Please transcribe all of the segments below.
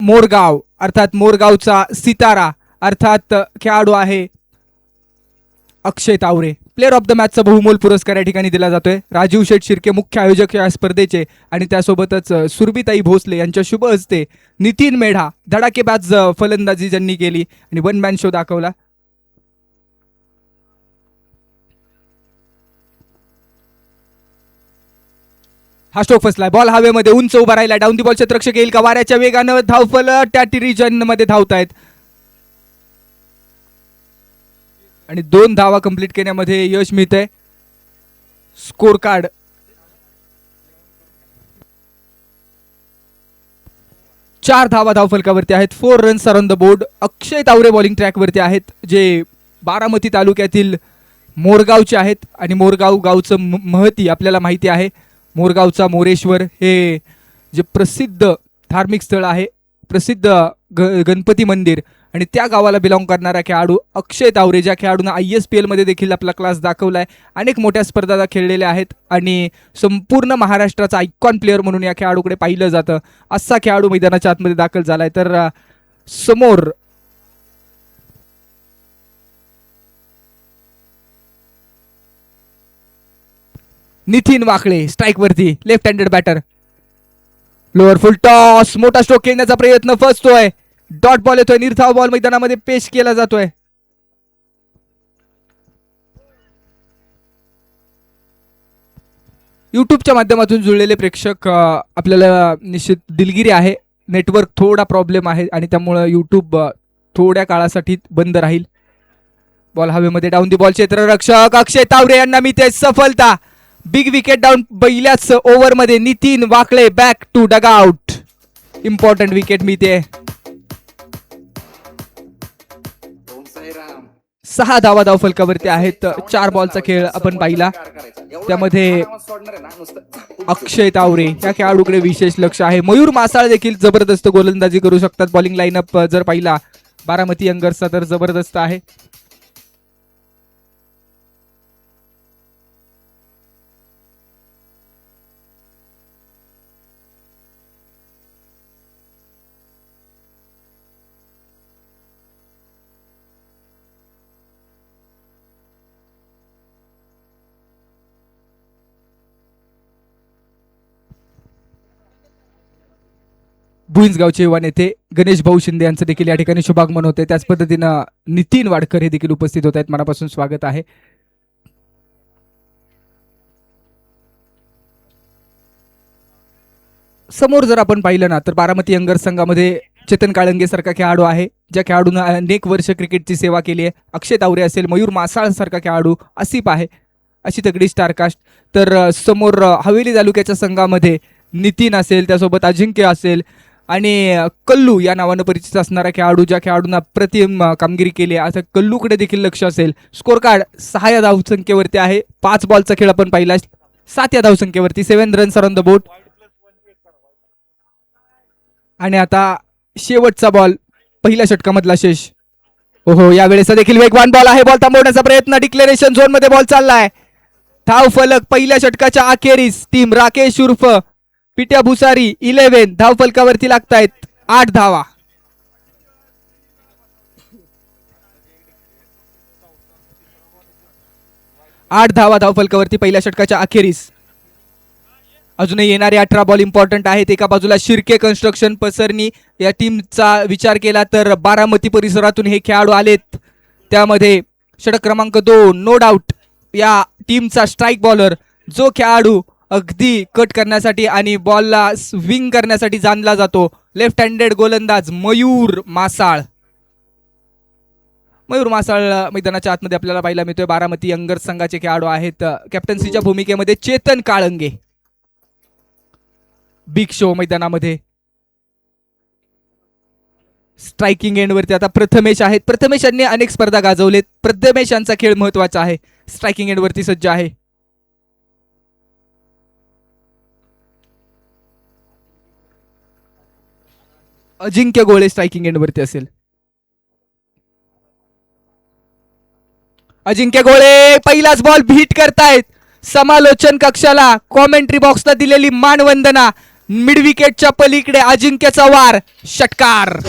मोरगाव अर्थात मोरगावचा सितारा अर्थात खेळाडू आहे अक्षय तावरे. प्लेअर ऑफ द मॅचचा बहुमोल पुरस्कार या ठिकाणी दिला जातोय. राजीव शेठ शिर्के मुख्य आयोजक या स्पर्धेचे आणि त्यासोबतच सुरभीताई भोसले यांच्या शुभ हस्ते नितीन मेढा धडाकेबाज फलंदाजी ज्यांनी केली आणि वन मॅन शो दाखवला. हा स्ट्रोक फसलाय. बॉल हवेमध्ये उंच उभा राहिला. डाऊन दी बॉल क्षेत्ररक्षक येईल का? वाऱ्याच्या वेगानं धावफल त्या रिजन मध्ये धावतायत आणि 2 धावा कंप्लीट करण्यामध्ये यश मिळतंय. स्कोर कार्ड चार धावा धावफलकावरती आहेत. 4 runs on the board. Akshay Taware bowling track वरती आहेत जे बारामती तालुक्यातील मोरगावचे आहेत आणि मोरगाव गावचं महती आपल्याला माहिती आहे. मोरगावचा मोरेश्वर हे जे प्रसिद्ध धार्मिक स्थळ आहे, प्रसिद्ध गणपती मंदिर आणि त्या गावाला बिलॉंग करणारा खेळाडू अक्षय तावरे, ज्या खेळाडूंना ISPL मध्ये देखील आपला क्लास दाखवलाय, अनेक मोठ्या स्पर्धा खेळलेल्या आहेत आणि संपूर्ण महाराष्ट्राचा आयकॉन प्लेअर म्हणून या खेळाडूकडे पाहिलं जातं. असा खेळाडू मैदानाच्या आतमध्ये दाखल झालाय. तर समोर नितीन वाकळे स्ट्राईक वरती, left handed batter. Lower full toss, मोठा स्ट्रोक खेळण्याचा प्रयत्न फसतोय. डॉट बॉल येतोय. निर्धाव बॉल मैदानामध्ये पेश केला जातोय. युट्यूबच्या माध्यमातून जुळलेले प्रेक्षक आपल्याला निश्चित दिलगिरी आहे. नेटवर्क थोडा प्रॉब्लेम आहे आणि त्यामुळे युट्यूब थोड्या काळासाठी बंद राहील. बॉल हवेमध्ये. डाऊन दी बॉल क्षेत्ररक्षक अक्षय तावरे यांना मिळते सफलता. बिग विकेट डाऊन पहिल्याच ओव्हरमध्ये. Nitin Wakale back to dugout. Important wicket मिळते. 6 धावा धावफलकावरती आहेत. 4 बॉलचा खेळ आपण पाहिला, त्यामध्ये अक्षय तावरे या खेळाडूकडे विशेष लक्ष आहे. मयूर मासाळ देखील जबरदस्त गोलंदाजी करू शकतात. बॉलिंग लाईनअप जर पाहिला बारामती यंगर्सचा तर जबरदस्त आहे. भुईंज गावचे युवा नेते गणेश भाऊ शिंदे यांचं देखील या ठिकाणी शुभागमन होते. त्याच पद्धतीनं नितीन वाडकर हे देखील उपस्थित होत आहेत. मनापासून स्वागत आहे. समोर जर आपण पाहिलं ना तर बारामती यंगर संघामध्ये चेतन काळंगे सारखा खेळाडू आहे, ज्या खेळाडूंना अनेक वर्ष क्रिकेटची सेवा केली आहे. अक्षय तावरे असेल, मयूर मासाळ सारखा खेळाडू, आसिफ आहे, अशी तगडी स्टारकास्ट. तर समोर हवेली तालुक्याच्या संघामध्ये नितीन असेल, त्यासोबत अजिंक्य असेल आणि कल्लू या नावानं परिचित असणारा खेळाडू, ज्या खेळाडूंना अप्रतिम कामगिरी केली आहे. आता कल्लूकडे देखील लक्ष असेल. स्कोर कार्ड 6 या धावसंख्येवरती आहे. 5 बॉलचा खेळ आपण पाहिला. 7 या धावसंख्येवरती. 7 रन्स ऑन द बोर्ड. आणि आता शेवटचा बॉल पहिल्या षटकामधला शेष. ओहो, यावेळेस देखील वेगवान बॉल आहे. बॉल थांबवण्याचा प्रयत्न. डिक्लेरेशन झोन मध्ये बॉल चाललाय. धाव फलक पहिल्या षटकाच्या अखेरीस टीम राकेश उर्फ पिट्या भुसारी 11 धाव फलकावरती लागतायत. 8 धावा. धाव फलकावरती पहिल्या षटकाच्या अखेरीस. अजूनही येणारे 18 बॉल इम्पॉर्टंट आहेत. एका बाजूला शिर्के कन्स्ट्रक्शन पसरणी या टीमचा विचार केला तर बारामती परिसरातून हे खेळाडू आलेत. त्यामध्ये षटक क्रमांक 2 नो डाऊट या टीमचा स्ट्राईक बॉलर, जो खेळाडू अगदी कट करण्यासाठी आणि बॉलला स्विंग करण्यासाठी जाणला जातो, लेफ्ट हँडेड गोलंदाज मयूर मासाळ. मयूर मासाळ मैदानाच्या आतमध्ये आपल्याला पाहायला मिळतोय. बारामती यंगर संघाचे खेळाडू आहेत. कॅप्टन्सीच्या भूमिकेमध्ये चेतन काळंगे. बिग शो मैदानामध्ये. स्ट्रायकिंग एंडवरती आता प्रथमेश आहेत. प्रथमेश यांनी अनेक स्पर्धा गाजवलेत. प्रथमेश यांचा खेळ महत्वाचा आहे. स्ट्रायकिंग एंडवरती सज्ज आहे. अजिंक्य गोळे स्ट्रायकिंग एंडवरती असेल. अजिंक्य गोळे पहिलाच बॉल हिट करतायत. समालोचन कक्षाला कॉमेंट्री बॉक्सला दिलेली मानवंदना. मिड विकेटच्या पलीकडे अजिंक्यचा वार, षटकार.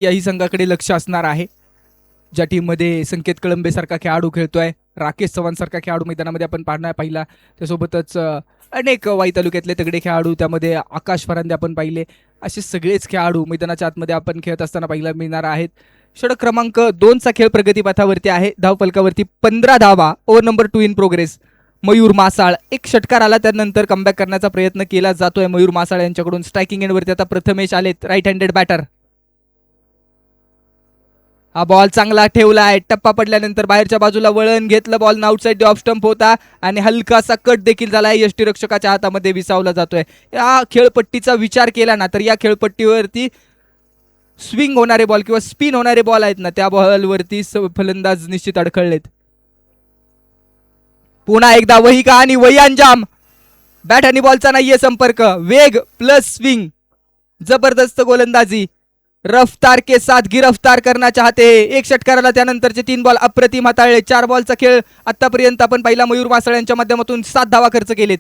याही संघाकडे लक्ष असणार आहे. ज्या टीममध्ये संकेत कळंबे सारखा खेळाडू खेळतोय, राकेश चव्हाण सारखा खेळाडू मैदानामध्ये आपण पाहिला. त्यासोबतच अनेक वाई तालुक्यातले तगडे खेळाडू, त्यामध्ये आकाश फरांदे आपण पाहिले. असे सगळेच खेळाडू मैदानाच्या आतमध्ये आपण खेळत असताना पाहायला मिळणार आहेत. षटक क्रमांक 2चा खेळ प्रगतीपथावरती आहे. धावफलकावरती 15 धावा. Over number 2 in progress. Mayur Masal एक षटकार आला, त्यानंतर कमबॅक करण्याचा प्रयत्न केला जातोय मयूर मासाळ यांच्याकडून. स्ट्रायकिंग एंडवरती आता प्रथमेश आलेत, राईट हँडेड बॅटर. हा बॉल चांगला ठेवलाय, टप्पा पडल्यानंतर बाहेरच्या बाजूला वळण घेतलं, बॉल आउटसाइड ऑफ स्टंप होता आणि हलकासा कट देखील झालाय. यष्टीरक्षकाच्या हातामध्ये विसावला जातोय. या खेळपट्टीचा विचार केला ना तर या खेळपट्टीवरती स्विंग होणारे बॉल किंवा स्पिन होणारे बॉल आहेत ना, त्या बॉलवरती फलंदाज निश्चित अडखळलेत. पुन्हा एकदा वही का आणि वही अंजाम. बॅट आणि बॉलचा नाहीये संपर्क, वेग प्लस स्विंग, जबरदस्त गोलंदाजी, रफ्तार के साथ गिरफ्तार करना चाहते. एक षटकाराला त्यानंतरचे 3 बॉल अप्रतिम हाताळले. 4 बॉलचा खेळ आतापर्यंत आपण पाहिला. मयूर मासाळ यांच्या माध्यमातून 7 धावा खर्च केलेत.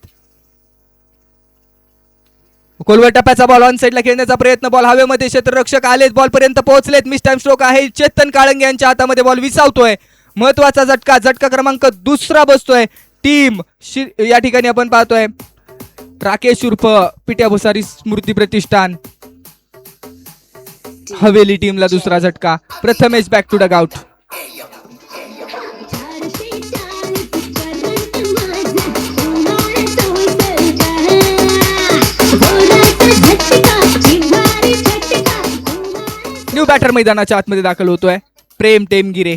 खोलवर टप्प्याचा बॉल ऑन साइडला खेळण्याचा प्रयत्न, बॉल हवेमध्ये, क्षेत्ररक्षक आलेत, बॉल पर्यंत पोहोचलेत. मिस टाइम स्ट्रोक आहे. चेतन काळंगे यांच्या हातामध्ये बॉल विसावतोय. महत्वाचा झटका, झटका क्रमांक 2 बसतोय. टीम या ठिकाणी आपण पाहतोय राकेश उर्फ पिट्या भुसारी स्मृती प्रतिष्ठान हवेली टीमला 2रा झटका. Prathamesh back to dugout. New batter मैदानाच्या आतमध्ये दाखल होतोय, प्रेम टेमगिरे.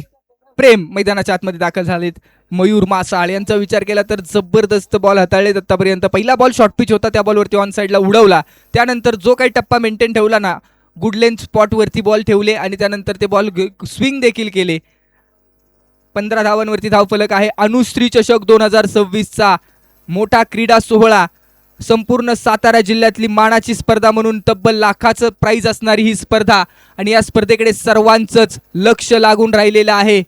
प्रेम मैदानाच्या आतमध्ये दाखल झालेत. मयूर मासाळ यांचा विचार केला तर जबरदस्त बॉल हाताळलेत आतापर्यंत. पहिला बॉल शॉर्ट पिच होता, त्या बॉलवरती ऑन साइडला उडवला. त्यानंतर जो काही टप्पा मेंटेन ठेवला ना, गुडलेन स्पॉटवरती बॉल ठेवले आणि त्यानंतर ते बॉल स्विंग देखील केले. 15 धावांवरती धावफलक आहे. अनुश्री चषक 2026चा मोठा क्रीडा सोहळा, संपूर्ण सातारा जिल्ह्यातली मानाची स्पर्धा म्हणून तब्बल लाखाचं प्राइज असणारी ही स्पर्धा आणि या स्पर्धेकडे सर्वांचंच लक्ष लागून राहिलेलं आहे.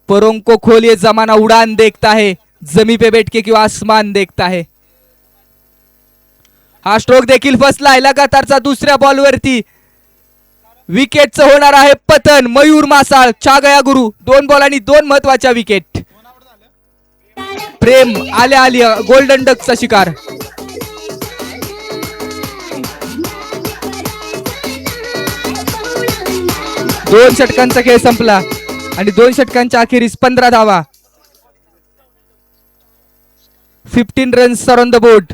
परों को खोलिए जमाना उडान देखता है, जमी पे बैठ के किंवा आसमान देखता है. हा स्ट्रोक देखील फसलाय. लगातारचा 2ऱ्या बॉलवरती विकेटचं होणार आहे पतन. मयूर मासाळ छा गया गुरु. 2 बॉल आणि 2 महत्वाच्या विकेट. प्रेम आल्या आल्या गोल्डन डकचा शिकार. दोन षटकांचा खेळ संपला आणि 2 षटकांच्या अखेरीस 15 धावा. 15 runs are on the board.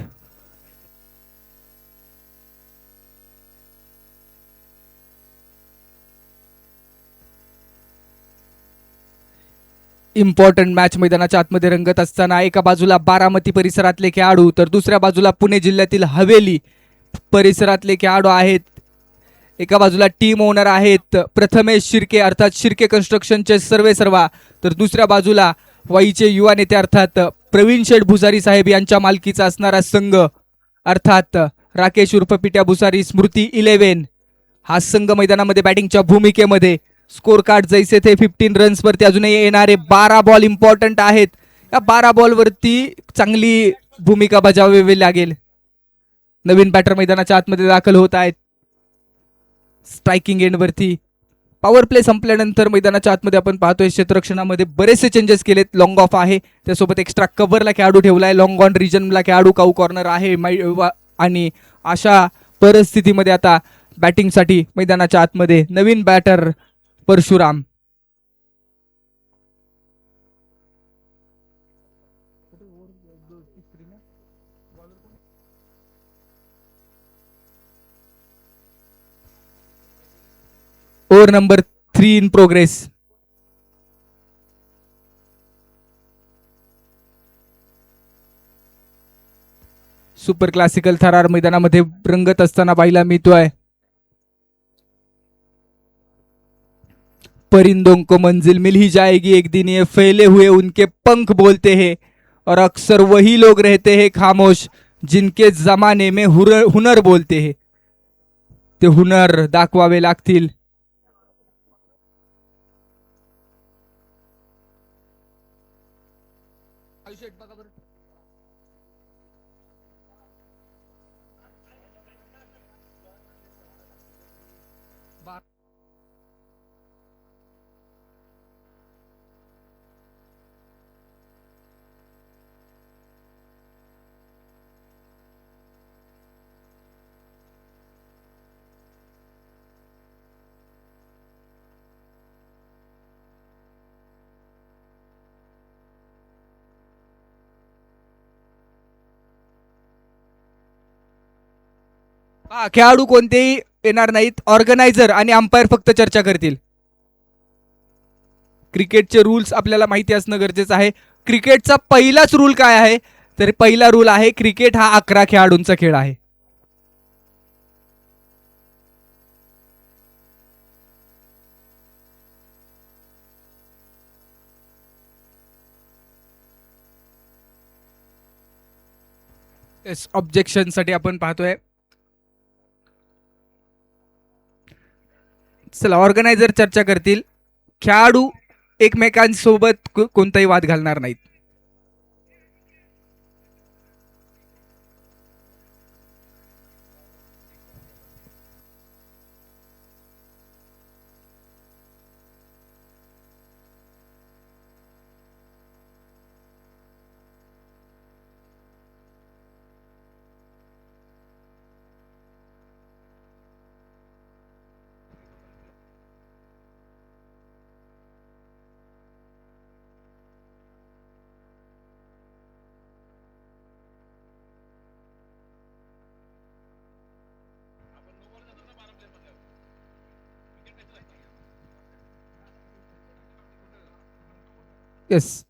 Important match मैदानाच्या आतमध्ये रंगत असताना एका बाजूला बारामती परिसरातले खेळाडू तर 2ऱ्या बाजूला पुणे जिल्ह्यातील हवेली परिसरातले खेळाडू आहेत. एका बाजूला टीम ओनर आहेत प्रथमेश शिर्के अर्थात शिर्के कन्स्ट्रक्शनचे सर्वेसर्वा, तर 2ऱ्या बाजूला वाईचे युवा नेते अर्थात प्रवीण शेठ भुसारी साहेब यांच्या मालकीचा असणारा संघ अर्थात राकेश उर्फ पिट्या भुसारी स्मृती 11. हा संघ मैदानामध्ये बॅटिंगच्या भूमिकेमध्ये. स्कोर कार्ड जैसे थे 15 रन्स वरती अजूनही येणारे 12 बॉल इम्पॉर्टंट आहेत. या 12 बॉल वरती चांगली भूमिका बजावावी लागेल. नवीन बॅटर मैदानाच्या आतमध्ये दाखल होत आहेत. स्ट्रायकिंग एंड वरती पॉवर प्ले संपल्यानंतर मैदानाच्या आतमध्ये आपण पाहतोय क्षेत्ररक्षणामध्ये बरेचसे चेंजेस केलेत. लॉंग ऑफ आहे, त्यासोबत एक्स्ट्रा कव्हरला खेळाडू ठेवलाय. लॉंग ऑन रिजनला खेळाडू काऊ कॉर्नर आहे आणि अशा परिस्थितीमध्ये आता बॅटिंगसाठी मैदानाच्या आतमध्ये नवीन batter Parshuram. Over number 3 in progress. Super classical थरार मैदानामध्ये रंगत असताना पाहायला मिळतोय. परिंदों को मंजिल मिल ही जाएगी एक दिन, ये फैले हुए उनके पंख बोलते हैं, और अक्सर वही लोग रहते हैं खामोश जिनके जमाने में हुनर बोलते हैं. ते हुनर दाखवावे लागतील. खेळाडू कोणतेही येणार नाहीत, ऑर्गनायझर आणि अंपायर फक्त चर्चा करतील. क्रिकेटचे रूल्स आपल्याला माहिती असणं गरजेचं आहे. क्रिकेटचा पहिलाच रूल काय आहे, तर पहिला रूल आहे क्रिकेट हा 11 खेळाडूंचा खेळ आहे. ऑब्जेक्शन साठी आपण पाहतोय. चला, ऑर्गनायझर चर्चा करतील, खेळाडू एकमेकांसोबत कोणताही वाद घालणार नाहीत. येस.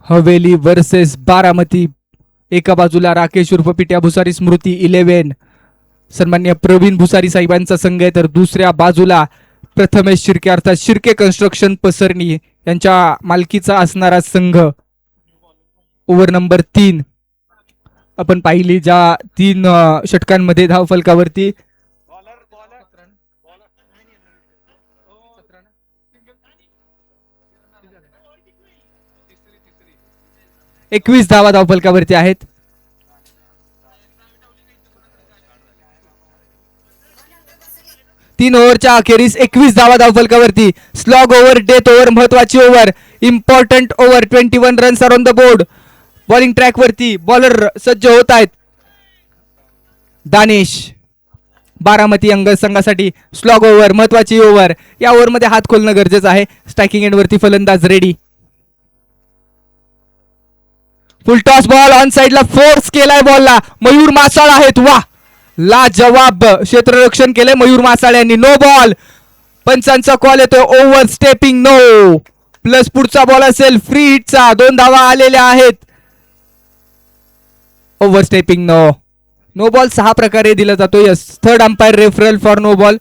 हवेली वर्सेस बारामती. एका बाजूला राकेश उर्फ पिट्या भुसारी स्मृती 11 सन्मान्य प्रवीण भुसारी साहेबांचा संघ आहे, तर दुसऱ्या बाजूला प्रथमेश शिर्के अर्थात शिर्के कन्स्ट्रक्शन पसरणी यांच्या मालकीचा असणारा संघ. ओव्हर नंबर 3 आपण पाहिली, ज्या 3 षटकांमध्ये धावफलकावरती 21 धावा धावफलकावरती आहेत. तीन ओव्हरच्या अखेरीस 21 धावा धावफलकावरती. स्लॉग ओव्हर, डेथ ओव्हर, महत्वाची over, important over. 21 runs are on the board. Bowling track वरती बॉलर सज्ज होत आहेत. दानेश बारामती अंग संघासाठी स्लॉग ओव्हर, महत्वाची ओव्हर. या ओव्हर मध्ये हात खोलणं गरजेचं आहे. स्ट्रायकिंग एंड वरती फलंदाज ready. Full toss ball on साइडला फोर्स केलाय बॉलला. मयूर मासाळ आहेत. वा, लाजवाब क्षेत्ररक्षण केले मयूर मासाळ यांनी. No ball. पंचांचा कॉल येतोय. Over stepping no. प्लस पुढचा बॉल असेल फ्री हिटचा. 2 धावा आलेल्या आहेत. Over stepping no. No ball 6 प्रकारे दिला जातो. Yes, third umpire referral for no ball.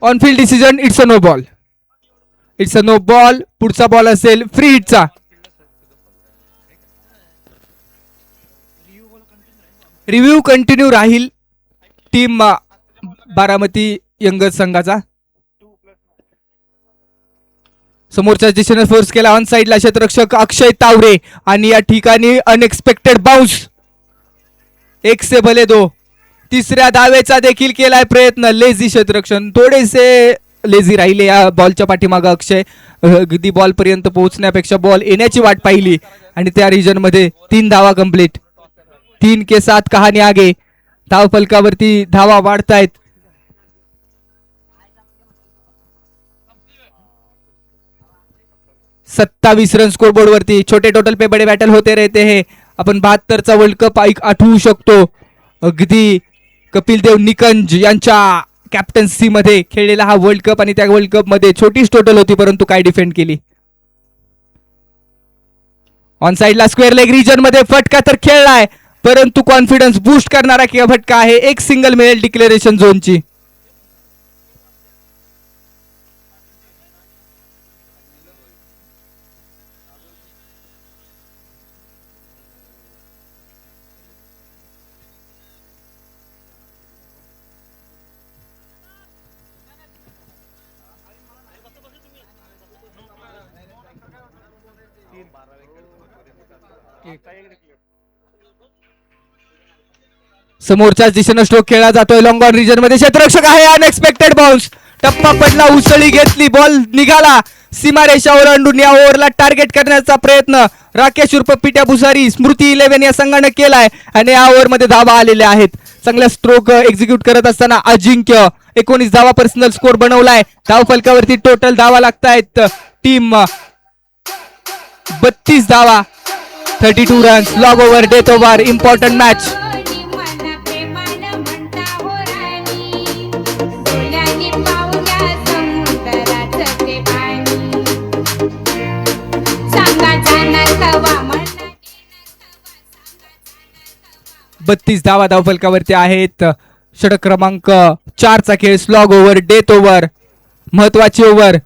On field decision, it's a no ball. It's a no ball. पुढचा बॉल असेल फ्री हिटचा. रिव्ह्यू कंटिन्यू राहील टीम बारामती यंगज संघाचा. समोरच्या दिशेने फोर्स केला. ऑन साइडला क्षेत्ररक्षक अक्षय तावरे आणि या ठिकाणी अनएक्सपेक्टेड बाउन्स. 1 से भले 2. तिसऱ्या धावेचा देखील केलाय प्रयत्न. लेझी क्षेत्ररक्षण, थोडेसे लेझी राहिले या बॉलच्या पाठीमागे अक्षय. अगदी बॉल पर्यंत पोहोचण्यापेक्षा बॉल येण्याची वाट पाहिली आणि त्या रिजन मध्ये 3 धावा कंप्लीट. 3 के 7 कहाणी आगे. धाव फलकावरती धावा वाढतायत. सत्तावीस रन स्कोरबोर्ड वरती. छोटे टोटल पे बडे बॅटल होते रहते हैं. आपण 72चा वर्ल्ड कप आठवू शकतो. अगदी कपिल देव निकंज यांच्या कॅप्टन्सी मध्ये खेळलेला हा वर्ल्ड कप आणि त्या वर्ल्ड कप मध्ये छोटीच टोटल होती परंतु काय डिफेंड केली. ऑन साइडला स्क्वेअर लेग रिजन मध्ये फटका तर खेळलाय परंतु कॉन्फिडन्स बूस्ट करणारा किंवा फटका आहे. 1 सिंगल मिळेल डिक्लेरेशन झोनची. समोरच्याच दिशेने स्ट्रोक खेळला जातोय. लॉंग ऑन रिजन मध्ये क्षेत्ररक्षक आहे. Unexpected bounce. टप्पा पडला, उसळी घेतली, बॉल निघाला. सीमारेषा ओलांडून या ओव्हरला टार्गेट करण्याचा प्रयत्न राकेश उर्फ पिट्या भुसारी स्मृती 11 या संघाने केलाय आणि या ओव्हर मध्ये धावा आलेल्या आहेत. चांगला स्ट्रोक एक्झिक्यूट करत असताना अजिंक्य 19 धावा पर्सनल स्कोर बनवलाय. धाव फलकावरती टोटल धावा लागतायत टीम 32 धावा. 32 runs. Log over, death over, important match. बत्तीस धावा धावफलकावरती आहेत. षटक क्रमांक 4चा खेळ. स्लॉग ओव्हर, डेथ ओव्हर, महत्वाची ओव्हर.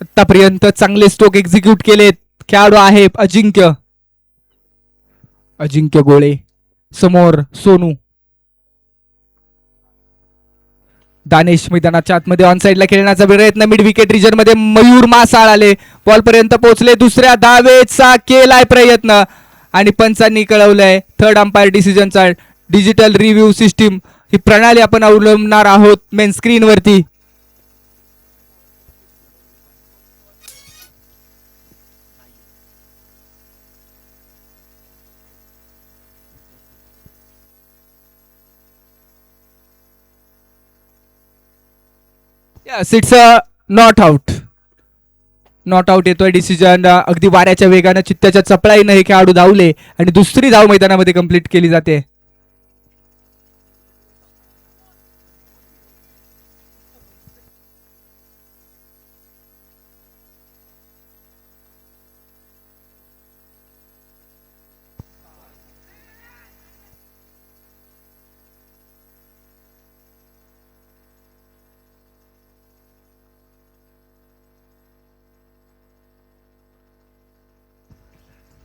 आतापर्यंत चांगले स्ट्रोक एक्झिक्यूट केलेत. खेळाडू आहे अजिंक्य गोळे. समोर सोनू. दानेश मैदानाच्या आतमध्ये ऑन साइडला खेळण्याचा प्रयत्न. मिड विकेट रिजन मध्ये मयूर मासाळ आले. बॉल पर्यंत पोहोचले. दुसऱ्या धावेचा केलाय प्रयत्न आणि पंचांनी कळवलंय थर्ड अंपायर डिसिजनचा डिजिटल रिव्ह्यू सिस्टीम ही प्रणाली आपण अवलंबणार आहोत मेन स्क्रीन वरती. Yes it's a not out. Not out येतोय डिसिजन. अगदी वाऱ्याच्या वेगानं चित्त्याच्या चपळाईनं हे खेळाडू धावले आणि दुसरी धाव मैदानामध्ये कंप्लीट केली जाते.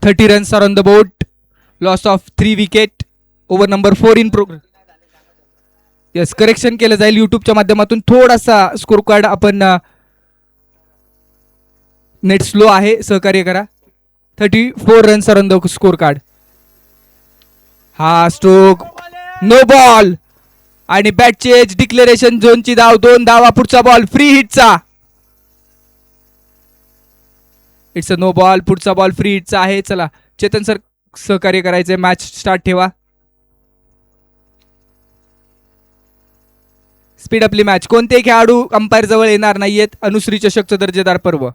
Thirty runs are on the board. Loss of 3 wicket. Over number 4 in progress. Yes correction केलं जाईल युट्यूबच्या माध्यमातून. थोडासा स्कोर कार्ड आपण नेट स्लो आहे, सहकार्य करा. 34 runs are on the score card. हा स्ट्रोक नो बॉल आणि बॅट चेंज. डिक्लेरेशन झोनची धाव. 2 धावा. पुढचा बॉल फ्री हिटचा. It's a no ball. पुढचा बॉल फ्री हिटचा आहे. चला चेतन सर सहकार्य करायचंय. मॅच स्टार्ट ठेवा. स्पीड अपली मॅच. कोणतेही खेळाडू अंपायर जवळ येणार नाहीयेत. अनुश्री चषकचं दर्जेदार पर्व.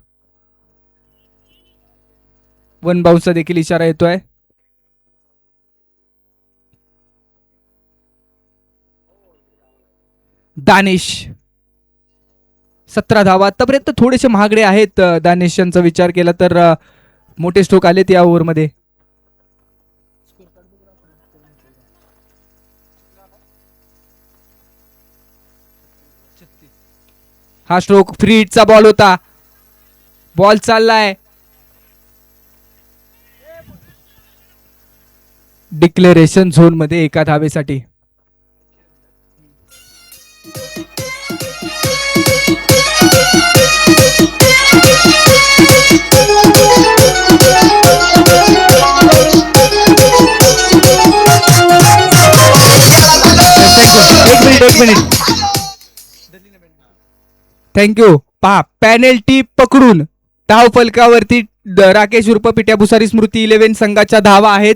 1 बाउन्सचा देखील इशारा येतोय. दानिश 17 धावा. आतापर्यंत थोडेसे महागडे आहेत. दानिश यांचा विचार केला तर मोठे स्ट्रोक आलेत या ओव्हरमध्ये. हा स्ट्रोक फ्री हिटचा बॉल होता. बॉल चाललाय. डिक्लेरेशन झोन मध्ये एका धावेसाठी. एक मिनिट. थँक्यू. पहा पॅनेल्टी पकडून धाव फलकावरती राकेश उर्फ पिट्या भुसारी स्मृती 11 संघाच्या धावा आहेत.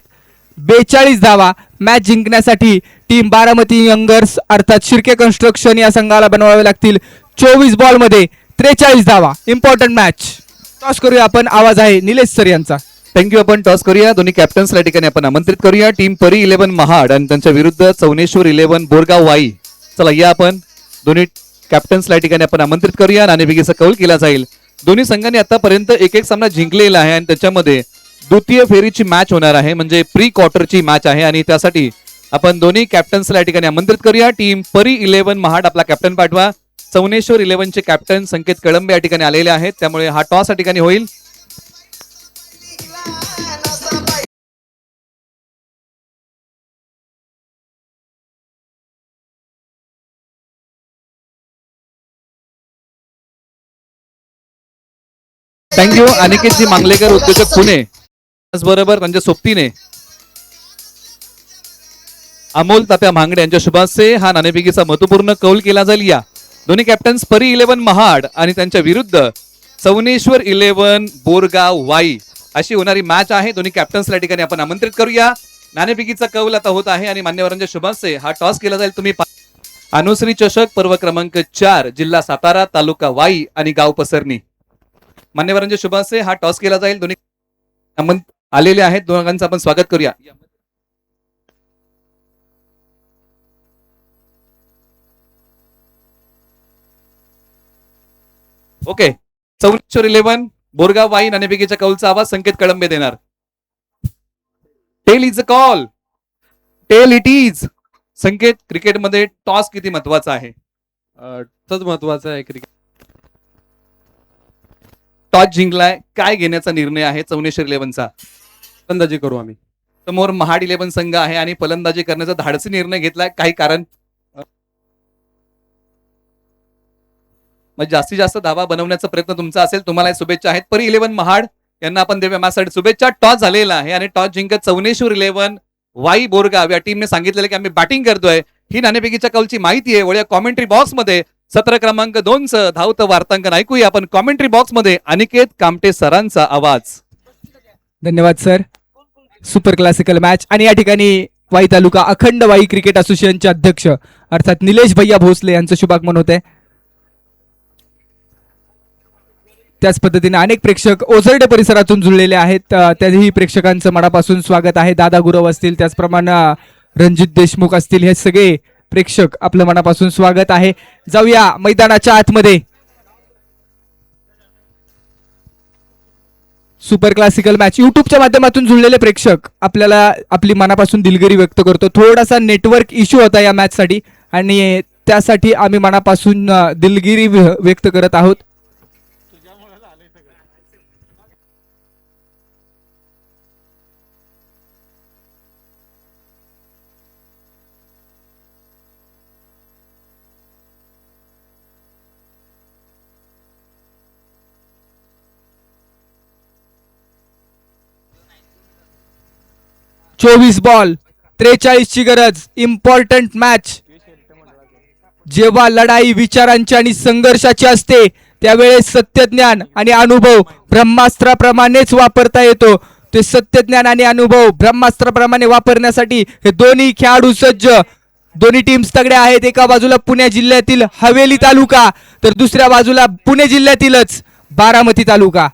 42 धावा. मॅच जिंकण्यासाठी टीम बारामती यंगर्स अर्थात शिर्के कन्स्ट्रक्शन या संघाला बनवावे लागतील 24 बॉल मध्ये 43 धावा. Important match. टॉस करूया आपण. आवाज आहे निलेश सर यांचा. थँक्यू. आपण टॉस करूया. दोन्ही कॅप्टन्सला ठिकाणी आपण आमंत्रित करूया. टीम परी 11 महाड आणि त्यांच्या विरुद्ध चौनेश्वर 11 बोरगाव वाई. चला या आपण दोन्ही कॅप्टन्सला ठिकाणी आपण आमंत्रित करूया. नाणेफेकीचा कौल केला जाईल. दोन्ही संघांनी आतापर्यंत एक सामना जिंकलेला आहे आणि त्याच्यामध्ये द्वितीय फेरीची मॅच होणार आहे, म्हणजे प्री क्वार्टरची मॅच आहे आणि त्यासाठी आपण दोन्ही कॅप्टन्सला या ठिकाणी आमंत्रित करूया. टीम परी 11 महाड आपला कॅप्टन पाठवा. चौनेश्वर 11 चे कॅप्टन संकेत कळंबे या ठिकाणी आलेले आहेत, त्यामुळे हा टॉस या ठिकाणी होईल. थँक्यू. अनिकेतजी मांगलेकर उद्योजक पुणे, त्याचबरोबर त्यांच्या सोबतीने अमोल तात्या भांगडे यांच्या शुभास्ते हा नाणेफेकीचा महत्वपूर्ण कौल केला जाईल. या दोन्ही कॅप्टन्स परी 11 महाड आणि त्यांच्या विरुद्ध चौनेश्वर 11 बोरगाव वाई अशी होणारी मॅच आहे. दोन्ही कॅप्टन्सला ठिकाणी आपण आमंत्रित करूया. नाणेफेकीचा कौल आता होत आहे आणि मान्यवरांच्या शुभास्ते हा टॉस केला जाईल. तुम्ही अनुश्री चषक पर्व क्रमांक 4 जिल्हा सातारा तालुका वाई आणि गाव पसरणी. मान्यवरांच्या शुभास्ते हा टॉस केला जाईल. दोन्ही आलेले आहेत, दोघांचं आपण स्वागत करूया. ओके. चौनेश्वर 11 बोरगाव वाई नाणेफेकीच्या कौलचा आवाज संकेत कळंबे देणार. Tail is a call. Tail it is. Sanket, क्रिकेटमध्ये टॉस किती महत्वाचा आहे? महत्वाचा आहे क्रिकेट. टॉस जिंकलाय, काय घेण्याचा निर्णय आहे चौनेश्वर 11चा? फलंदाजी करू आम्ही. समोर महाड 11 संघ आहे आणि फलंदाजी करण्याचा धाडसी निर्णय घेतलाय, काही कारण? जास्तीत जास्त धावा बनवण्याचा प्रयत्न तुमचा असेल. तुम्हाला शुभेच्छा आहेत. परी 11 महाड यांना आपण देऊया मॅचसाठी शुभेच्छा. टॉस झालेला आहे आणि टॉस जिंकत चौनेश्वर 11 वाई बोरगाव या टीमने सांगितलेलं की आम्ही बॅटिंग करतोय. ही नाणेफेकीच्या कौलची माहिती आहे. वळ्या कॉमेंट्री बॉक्स मध्ये 17 क्रमांक 2 धावतं वार्तांकन ऐकूया आपण कॉमेंट्री बॉक्स मध्ये अनिकेत कामटे सरांचा आवाज. धन्यवाद सर. Super classical match. आणि या ठिकाणी वाई तालुका अखंड वाई क्रिकेट असोसिएशनचे अध्यक्ष अर्थात निलेश भैया भोसले यांचं शुभागमन होत आहे. त्याच पद्धतीने अनेक प्रेक्षक ओझरडे परिसरातून जुळलेले आहेत. त्याही प्रेक्षकांचं मनापासून स्वागत आहे. दादा गुरव असतील, त्याचप्रमाणे रणजित देशमुख असतील, हे सगळे प्रेक्षक आपलं मनापासून स्वागत आहे. जाऊया मैदानाच्या आतमध्ये. सुपर क्लासिकल मॅच युट्यूबच्या माध्यमातून जुळलेले प्रेक्षक आपल्याला आपली मनापासून दिलगिरी व्यक्त करतो. थोडासा नेटवर्क इश्यू होता या मॅच साठी आणि त्यासाठी आम्ही मनापासून दिलगिरी व्यक्त करत आहोत. चोवीस बॉल 43 ची गरज. Important match. जेव्हा लढाई विचारांची आणि संघर्षाची असते त्यावेळेस सत्यज्ञान आणि अनुभव ब्रह्मास्त्राप्रमाणेच वापरता येतो. ते सत्यज्ञान आणि अनुभव ब्रह्मास्त्राप्रमाणे वापरण्यासाठी हे दोन्ही खेळाडू सज्ज. दोन्ही टीम्स तगड्या आहेत. एका बाजूला पुणे जिल्ह्यातील हवेली तालुका तर दुसऱ्या बाजूला पुणे जिल्ह्यातीलच बारामती तालुका.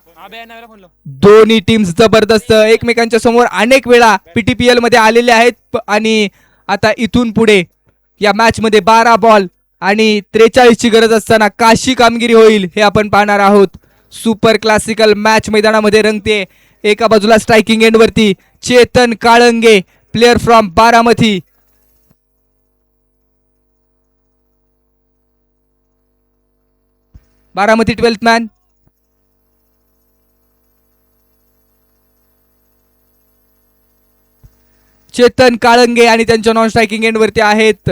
दोन्ही टीम्स जबरदस्त एकमेकांच्या समोर अनेक वेळा पीटीपीएल मध्ये आलेले आहेत आणि आता इथून पुढे या मॅच मध्ये 12 बॉल आणि 43 ची गरज असताना काशी कामगिरी होईल हे आपण पाहणार आहोत. सुपर क्लासिकल मॅच मैदानामध्ये रंगते. एका बाजूला स्ट्रायकिंग एंड वरती Chetan Kalange, player from Baramati. Baramati 12th man. Chetan Kalange आणि त्यांच्या नॉन स्ट्रायकिंग एंड वरती आहेत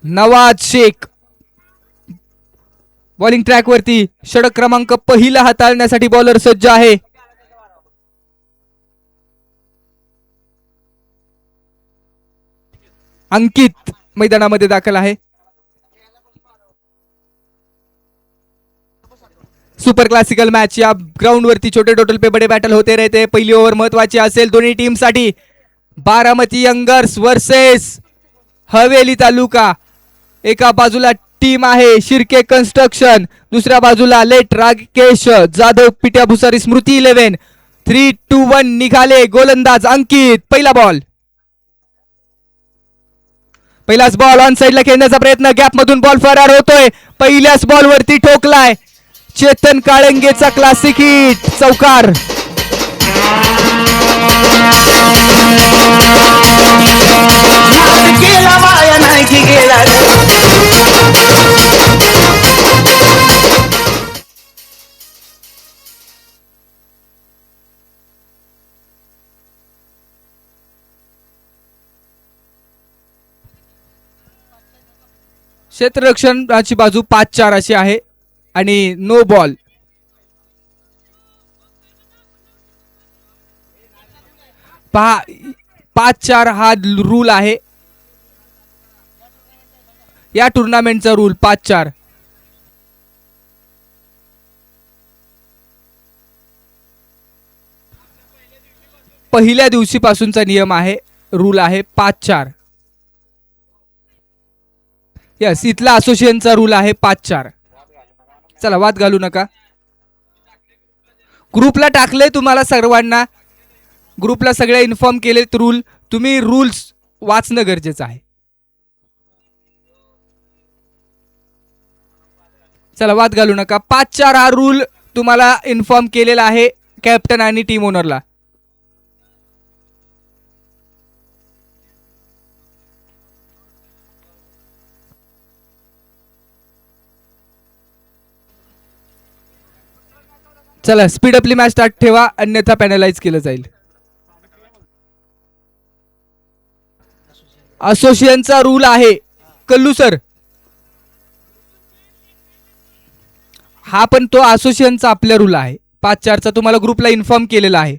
नवाज शेख. बॉलिंग ट्रॅक वरती षटक क्रमांक पहिला हाताळण्यासाठी बॉलर सज्ज आहे. अंकित मैदानामध्ये दाखल आहे. सुपर क्लासिकल मॅच या ग्राउंड वरती छोटे टोटल पे बडे बॅटल होते रहते. पहिली ओव्हर महत्वाची असेल दोन्ही टीम साठी. बारामती यंगर्स वर्सेस हवेली तालुका. एका बाजूला टीम आहे शिर्के कन्स्ट्रक्शन, दुसऱ्या बाजूला लेट राकेश जाधव पिट्या भुसारी स्मृती 11. 3, 2, 1 निघाले गोलंदाज अंकित. पहिला बॉल. पहिलाच बॉल ऑन साइडला खेळण्याचा प्रयत्न. गॅप मधून बॉल फरार होतोय. पहिल्याच बॉल वरती ठोकलाय. चेतन काळंगेचा क्लासिक हिट चौकार. क्षेत्ररक्षणाची बाजू 5-4 अशी आहे आणि नो बॉल. पहा 5-4 हा रूल आहे या टुर्नामेंटचा रूल. 5-4 पहिल्या दिवशीपासूनचा नियम आहे. रूल आहे 5-4. यस इथला असोसिएशनचा रूल आहे 5-4. चला वाद घालू नका. ग्रुपला टाकले तुम्हाला सर्वांना. ग्रुपला सगळे इन्फॉर्म केलेत रूल. तुम्ही रूल्स वाचणं गरजेचं आहे. चला वाद घालू नका. 5-4 हा रूल तुम्हाला इन्फॉर्म केलेला आहे कॅप्टन आणि टीम ओनरला. चला स्पीड आपली मॅच स्टार्ट ठेवा अन्यथा पॅनलाइज केलं जाईल. असोसिएशनचा रूल आहे कल्लू सर. हा पण तो असोसिएशनचा आपल्या रूल आहे 5-4 चा. तुम्हाला ग्रुपला इन्फॉर्म केलेला आहे.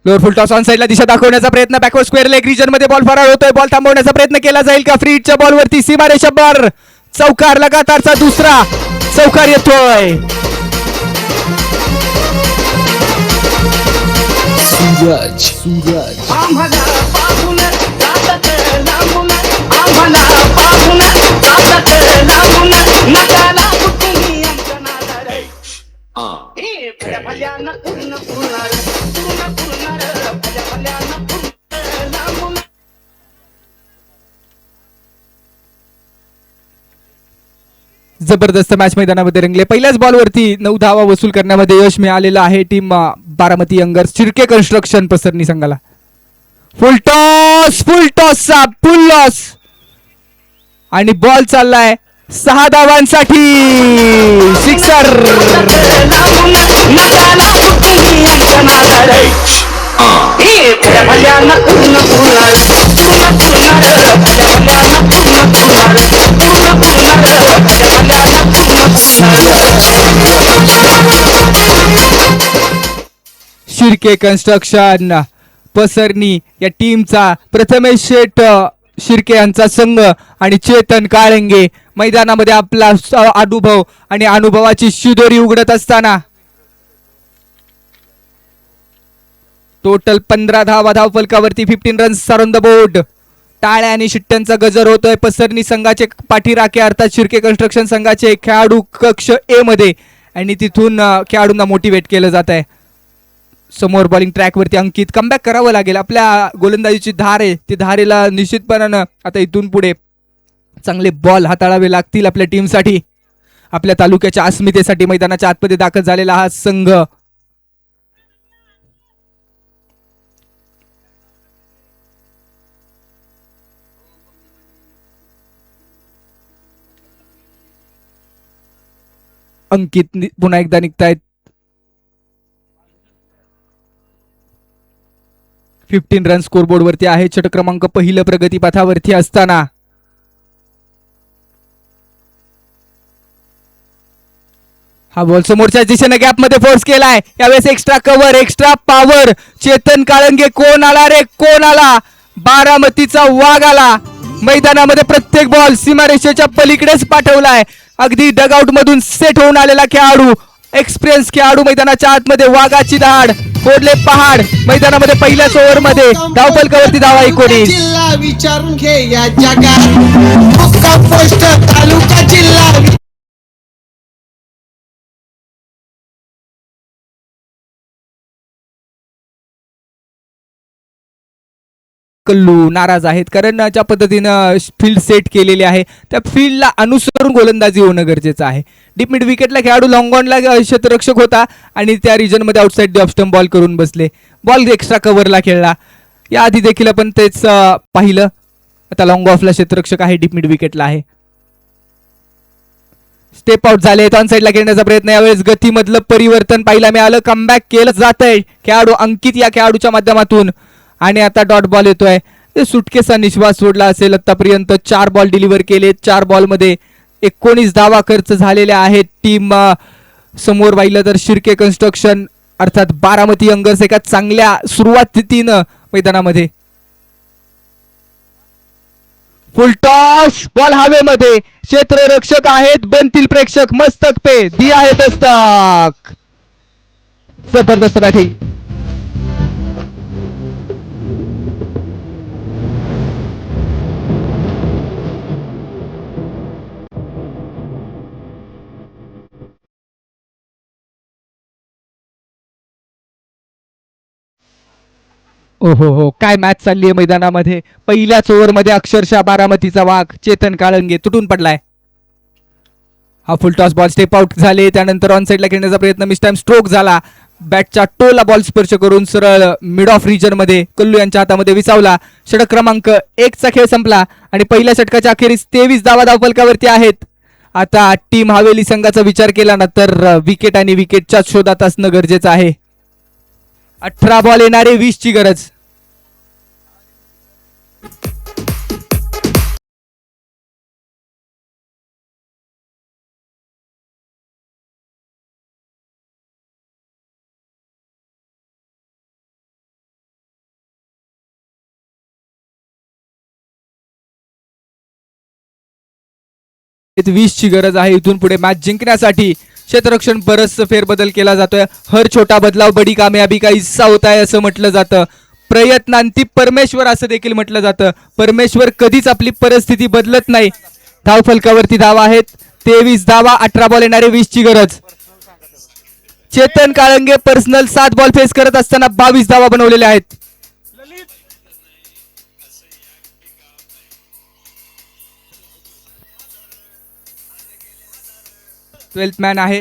लोअर फुल टॉस ऑन साईडला दिशा दाखवण्याचा प्रयत्न, बॅकवर्ड स्क्वेअर लेग रिजन मध्ये बॉल फरार होतोय. बॉल थांबवण्याचा प्रयत्न केला जाईल का? फ्री हिटच्या बॉलवरती सीमारेषावर चौकार, लगातारचा दुसरा चौकार येतोय. आम्हाला पाहून जातात लांबून, आम्हाला पाहून जातात लांबून, नकाला कुठून आमच्या नादार. हे भल्या भल्यानं पूर्ण पुरणार, पूर्ण पुरणार, भल्या भल्यानं पूर्ण लांबून. जबरदस्त मॅच मैदानामध्ये रंगले. पहिल्याच बॉलवरती 9 धावा वसूल करण्यामध्ये यश मिळालेलं आहे team Baramati youngers Shirke construction Pasarni संघाला. फुल टॉसचा फुल लॉस आणि बॉल चाललाय 6 धावांसाठी. सिक्सर. लांबून, नकाला कुठून आमच्या नादार. हे भल्या भल्यानं पूर्ण पुरणार, पूर्ण पुरणार, भल्या भल्यानं पूर्ण पुरणार, पूर्ण पुरणार, भल्या भल्यानं पूर्ण पुरणार. शिर्के कन्स्ट्रक्शन पसरणी या टीमचा प्रथमेश शेठ शिर्के यांचा संघ आणि चेतन काळंगे मैदानामध्ये आपला अनुभव आणि अनुभवाची शिदोरी उघडत असताना टोटल 15 धावा धावफलकावरती, 15 रन्स ऑन द बोर्ड. टाळ्या आणि शिट्ट्यांचा गजर होतोय. पसरणी संघाचे पाठीराखे अर्थात शिर्के कन्स्ट्रक्शन संघाचे खेळाडू कक्ष ए मध्ये आणि तिथून खेळाडूंना मोटिवेट केलं जात आहे. समोर बॉलिंग ट्रॅक वरती अंकित कमबॅक करावं लागेल. आपल्या गोलंदाजीची धार आहे ती धारेला निश्चितपणानं आता इथून पुढे चांगले बॉल हाताळावे लागतील आपल्या टीमसाठी. आपल्या तालुक्याच्या अस्मितेसाठी मैदानाच्या आतमध्ये दाखल झालेला हा संघ अंकित पुन्हा एकदा निघतायत. 15 रन स्कोरबोर्ड वरती आहे. षटक क्रमांक पहिलं प्रगतीपथावरती असताना हा बॉल समोरच्या दिशेने गॅप मध्ये फोर्स केलाय. यावेळेस extra cover, extra power. Chetan Kalange कोण आला रे कोण आला? बारामतीचा वाघ आला. मैदानामध्ये प्रत्येक बॉल सीमारेषेच्या पलीकडेच पाठवलाय. अगदी डगआउट मधून सेट होऊन आलेला खेळाडू, एक्सपिरियन्स खेळाडू मैदानाच्या आतमध्ये वाघाची दाढ, फोडले पहाड. मैदानामध्ये पहिल्याच ओव्हर मध्ये धावफलकावरती धावा 19. जिल्हा विचारून घे या जगात मुक्का पोस्ट तालुका जिल्हा. कल्लू नाराज आहेत कारण ज्या पद्धतीनं फील्ड सेट केलेली आहे त्या फील्डला अनुसरून गोलंदाजी होणं गरजेचं आहे. डीप मिड विकेटला खेळाडू लॉंग ऑनला क्षेत्ररक्षक होता आणि त्या रिजन मध्ये outside the off stump ball करून बसले. बॉल एक्स्ट्रा कव्हरला खेळला. या आधी देखील आपण तेच पाहिलं. आता लॉंग ऑफला क्षेत्ररक्षक आहे, डीप मिड विकेटला आहे. स्टेप आउट झाले. ऑन साईडला खेळण्याचा प्रयत्न. यावेळेस गतीमधलं परिवर्तन पाहायला मिळालं. कमबॅक केलं जात आहे खेळाडू अंकित या खेळाडूच्या माध्यमातून आणि आता डॉट बॉल येतोय. सुटकेचा निश्वास सोडला असेल. आतापर्यंत 4 बॉल डिलिव्हर केले. 4 बॉल मध्ये 19 धावा खर्च झालेल्या आहेत. टीम समोर पाहिलं तर शिर्के कन्स्ट्रक्शन अर्थात बारामती यंगर्स एका चांगल्या सुरुवातीनं मैदानामध्ये. फुल टॉस बॉल हवेमध्ये. क्षेत्ररक्षक आहेत, बनतील प्रेक्षक. मस्तक पे दिया आहे दस्तक. जबरदस्त बॅटिंग. ओहो हो, काय मॅच चालली आहे मैदानामध्ये. पहिल्याच ओव्हरमध्ये अक्षरशः बारामतीचा वाघ चेतन काळंगे तुटून पडलाय. हा फुल टॉस बॉल स्टेप आउट झाले. त्यानंतर ऑन साईडला खेळण्याचा प्रयत्न. मिस टाइम स्ट्रोक झाला. बॅटच्या टोला बॉल स्पर्श करून सरळ मिड ऑफ रिजन मध्ये कल्लू यांच्या हातामध्ये विसावला. षटक क्रमांक 1 चा खेळ संपला आणि पहिल्या षटकाच्या अखेरीस 23 धावा धावफलकावरती आहेत. आता टीम हवेली संघाचा विचार केला ना तर विकेट आणि विकेटच्या शोधात असणं गरजेचं आहे. 18 बॉल येणारे 20 ची गरज. 20 ची गरज आहे इथून पुढे मॅच जिंकण्यासाठी. क्षेत्ररक्षण बरंच फेरबदल केला जातोय. हर छोटा बदलाव बडी कामयाबी का हिस्सा होत आहे असं म्हटलं जातं. प्रयत्नांती परमेश्वर असं देखील म्हटलं जातं. परमेश्वर कधीच आपली परिस्थिती बदलत नाही. धावफलकावरती धावा आहेत 23 धावा, 18 बॉल येणारे, 20 ची गरज. Chetan Kalange personal 7 ball face करत असताना 22 धावा बनवलेल्या आहेत. 12th मॅन आहे.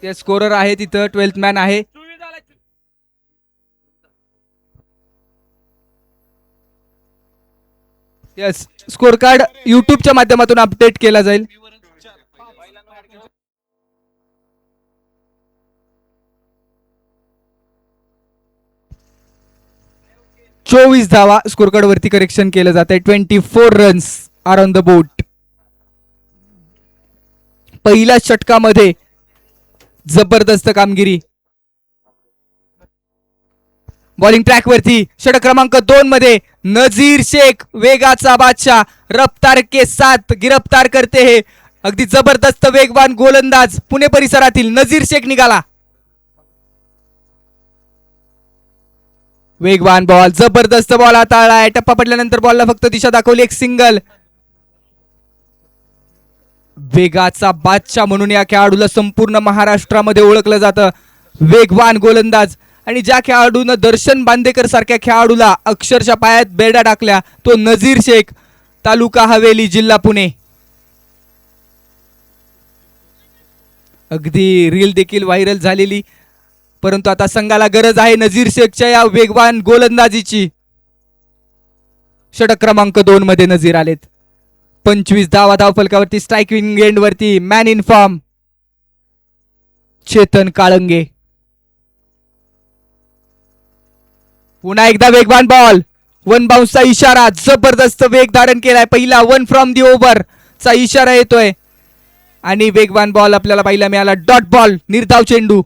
ते स्कोरर आहे तिथं 12th मॅन आहे. यस, स्कोर कार्ड युट्यूबच्या माध्यमातून अपडेट केला जाईल. चोवीस धावा स्कोर कार्ड वरती करेक्शन केलं जात आहे. 24 रन्स आर ऑन द बोट. पहिल्या षटकामध्ये जबरदस्त कामगिरी. बॉलिंग ट्रॅक वरती षटक क्रमांक 2 मध्ये नजीर शेख वेगाचा बादशाह रफ्तार के साथ गिरफ्तार करते हे. अगदी जबरदस्त वेगवान गोलंदाज पुणे परिसरातील नजीर शेख निघाला. वेगवान बॉल, जबरदस्त बॉल हाताळलाय. टप्पा पडल्यानंतर बॉलला फक्त दिशा दाखवली, एक सिंगल. वेगाचा बादशाह म्हणून या खेळाडूला संपूर्ण महाराष्ट्रामध्ये ओळखलं जातं. वेगवान गोलंदाज. आणि ज्या खेळाडूनं दर्शन बांदेकर सारख्या खेळाडूला अक्षरशः पायात बेरड्या टाकल्या तो नजीर शेख, तालुका हवेली, जिल्हा पुणे. अगदी रील देखील व्हायरल झालेली. परंतु आता संघाला गरज आहे नजीर शेखच्या या वेगवान गोलंदाजीची. षटक क्रमांक 2 मध्ये नजीर आलेत. 25 धावा धावफलकावरती. स्ट्रायकिंग एंड वरती man in form Chetan Kalange. पुन्हा एकदा वेगवान बॉल. 1 बाउन्सचा इशारा. जबरदस्त वेग धारण केलाय. पहिला 1 फ्रॉम दी ओव्हर चा इशारा येतोय आणि वेगवान बॉल आपल्याला पाहायला मिळाला. डॉट बॉल, निर्धाव चेंडू.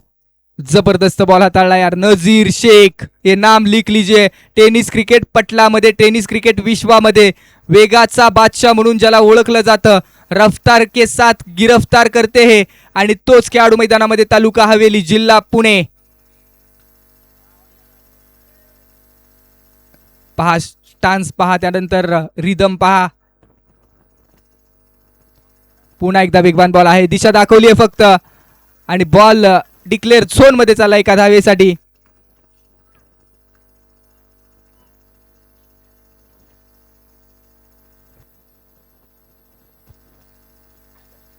जबरदस्त बॉल हाताळला यार. नजीर शेख, हे नाम लिख लीजिए. टेनिस क्रिकेट पटलामध्ये, टेनिस क्रिकेट विश्वामध्ये वेगाचा बादशाह म्हणून ज्याला ओळखलं जातं. रफ्तार के साथ गिरफ्तार करते हे. आणि तोच खेळाडू मैदानामध्ये तालुका हवेली, जिल्हा पुणे. पहा स्टान्स पहा, त्यानंतर रिदम पहा. पुन्हा एकदा वेगवान बॉल आहे. दिशा दाखवली आहे फक्त आणि बॉल डिक्लेअर झोन मध्ये चालला एका धावेसाठी.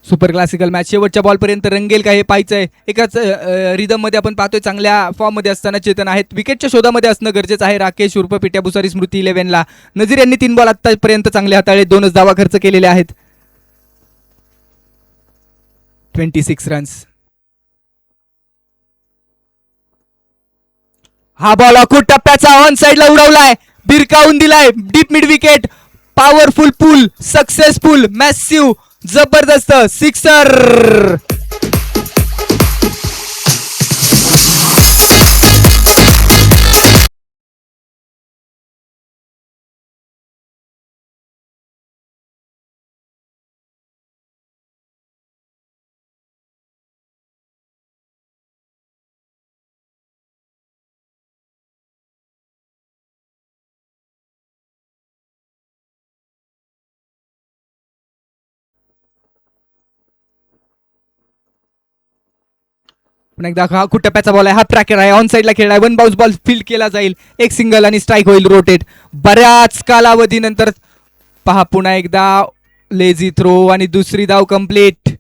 सुपर क्लासिकल मॅच शेवटच्या बॉल पर्यंत रंगेल का हे पाहायचंय. एकाच रिदम मध्ये आपण पाहतोय चांगल्या फॉर्म मध्ये असताना चेतन आहेत. विकेटच्या शोधामध्ये असणं गरजेचं आहे. राकेश उर्फ पिट्या भुसारी स्मृती 11 ला. नजीर यांनी 3 बॉल आतापर्यंत चांगले हाताळले. 2च धावा खर्च केलेले आहेत. 26 रन्स. हा बॉल अखूट टप्प्याचा ऑन साइडला उडवलाय, भिरकावून दिलाय. Deep mid wicket. पॉवरफुल पुल, सक्सेसफुल, मॅसिव्ह, जबरदस्त सिक्सर. पुन्हा एकदा हा टप्प्याचा बॉल आहे. हा ट्रॅकर आहे. ऑन साइडला खेळलाय. 1 बाउन्स बॉल फील्ड केला जाईल. एक सिंगल आणि स्ट्राईक होईल. रोटेट. बऱ्याच कालावधीनंतर पहा पुन्हा एकदा लेझी थ्रो आणि दुसरी धाव कंप्लीट.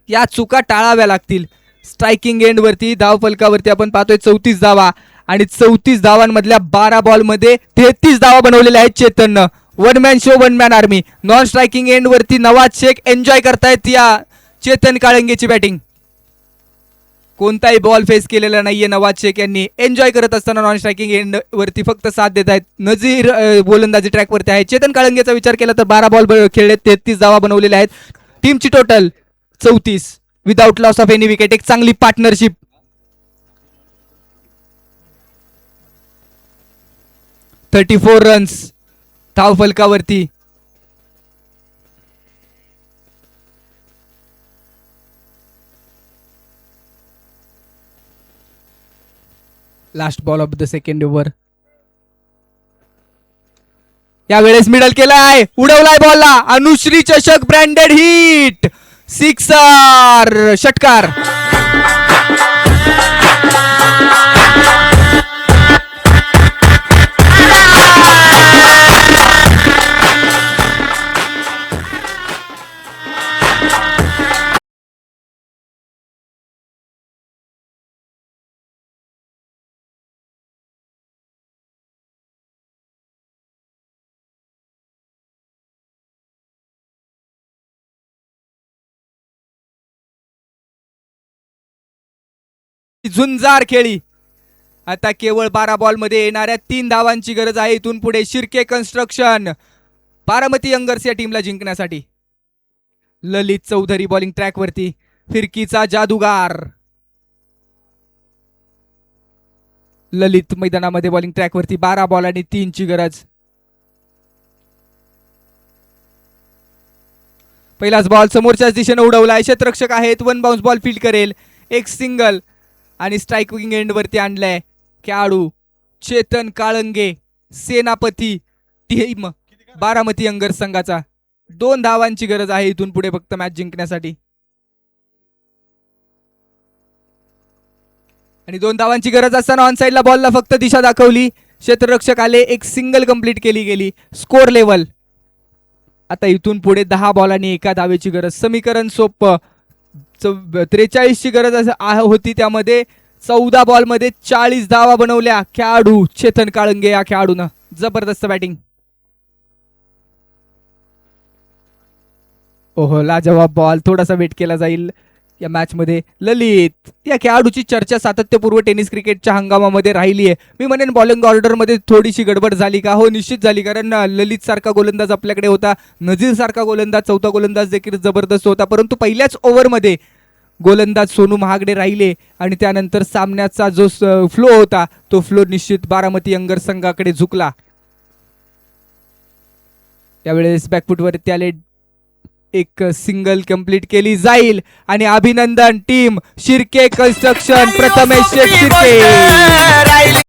या चुका टाळाव्या लागतील. स्ट्रायकिंग एंड वरती धाव फलकावरती आपण पाहतोय 34 धावा आणि 34 धावांमधल्या 12 बॉल मध्ये 33 धावा बनवलेल्या आहेत चेतननं. 1 man show 1 man army. Non striking end वरती नवाज शेख एन्जॉय करतायत या चेतन काळंगेची बॅटिंग. कोणताही बॉल फेस केलेला नाहीये नवाज शेख यांनी. एन्जॉय करत असताना नॉन स्ट्रायकिंग एंड वरती फक्त साथ देत आहेत. नजीर गोलंदाजी ट्रॅक वरती आहे. चेतन काळंगेचा विचार केला तर 12 बॉल खेळले, 33 धावा बनवलेल्या आहेत. टीमची total 34 without loss of any wicket. एक चांगली पार्टनरशिप. $34 रन्स. धावफलकावरती. Last ball of the second over. यावेळेस मिडल केलाय, उडवलाय बॉलला, अनुश्री चषक ब्रँडेड हिट, सिक्सर, षटकार. झुंजार खेळी. आता केवळ 12 बॉल मध्ये येणाऱ्या 3 धावांची गरज आहे इथून पुढे शिर्के कन्स्ट्रक्शन बारामती यंगर्स या टीमला जिंकण्यासाठी. ललित चौधरी बॉलिंग ट्रॅक वरती, फिरकीचा जादूगार. ललित मैदानामध्ये बॉलिंग ट्रॅक वरती, 12 बॉल आणि 3 ची गरज. पहिलाच बॉल समोरच्याच दिशेने उडवलाय, क्षेत्ररक्षक आहेत, 1 बाउन्स बॉल फील्ड करेल, एक सिंगल आणि स्ट्रायकिंग एंड वरती आणलाय खेळाडू चेतन काळंगे, सेनापती टीम बारामती यंगर्स संघाचा. 2 धावांची गरज आहे इथून पुढे फक्त मॅच जिंकण्यासाठी. आणि 2 धावांची गरज असताना ऑन साइडला बॉलला फक्त दिशा दाखवली, क्षेत्ररक्षक आले, एक सिंगल कंप्लीट केली गेली. स्कोर लेवल आता इथून पुढे 10 बॉल आणि 1 धावेची गरज. समीकरण सोपं, 43 ची गरज होती, त्यामध्ये 14 बॉल मध्ये 40 धावा बनवल्या खेळाडू चेतन काळंगे या खेळाडूनं. जबरदस्त बॅटिंग. ओहो, लाजवाब बॉल, थोडासा वेट केला जाईल या मॅच मध्ये. ललित या खेळाडूची चर्चा सातत्यपूर्व टेनिस क्रिकेटच्या हंगामामध्ये राहिली आहे. मी म्हणेन बॉलिंग ऑर्डर मध्ये थोडीशी गडबड झाली का? हो, निश्चित झाली, कारण ललित सारखा गोलंदाज आपल्याकडे होता, नजीर सारखा गोलंदाज, चौथा गोलंदाज देखील जबरदस्त होता, परंतु पहिल्याच ओव्हरमध्ये गोलंदाज सोनू महागडे राहिले आणि त्यानंतर सामन्याचा जो फ्लो होता तो फ्लो निश्चित बारामती यंगर्स संघाकडे झुकला. यावेळेस बॅकफुटवरती आले, एक सिंगल कंप्लीट केली जाईल आणि अभिनंदन टीम शिर्के कन्स्ट्रक्शन, प्रथमेश शेठ शिर्के.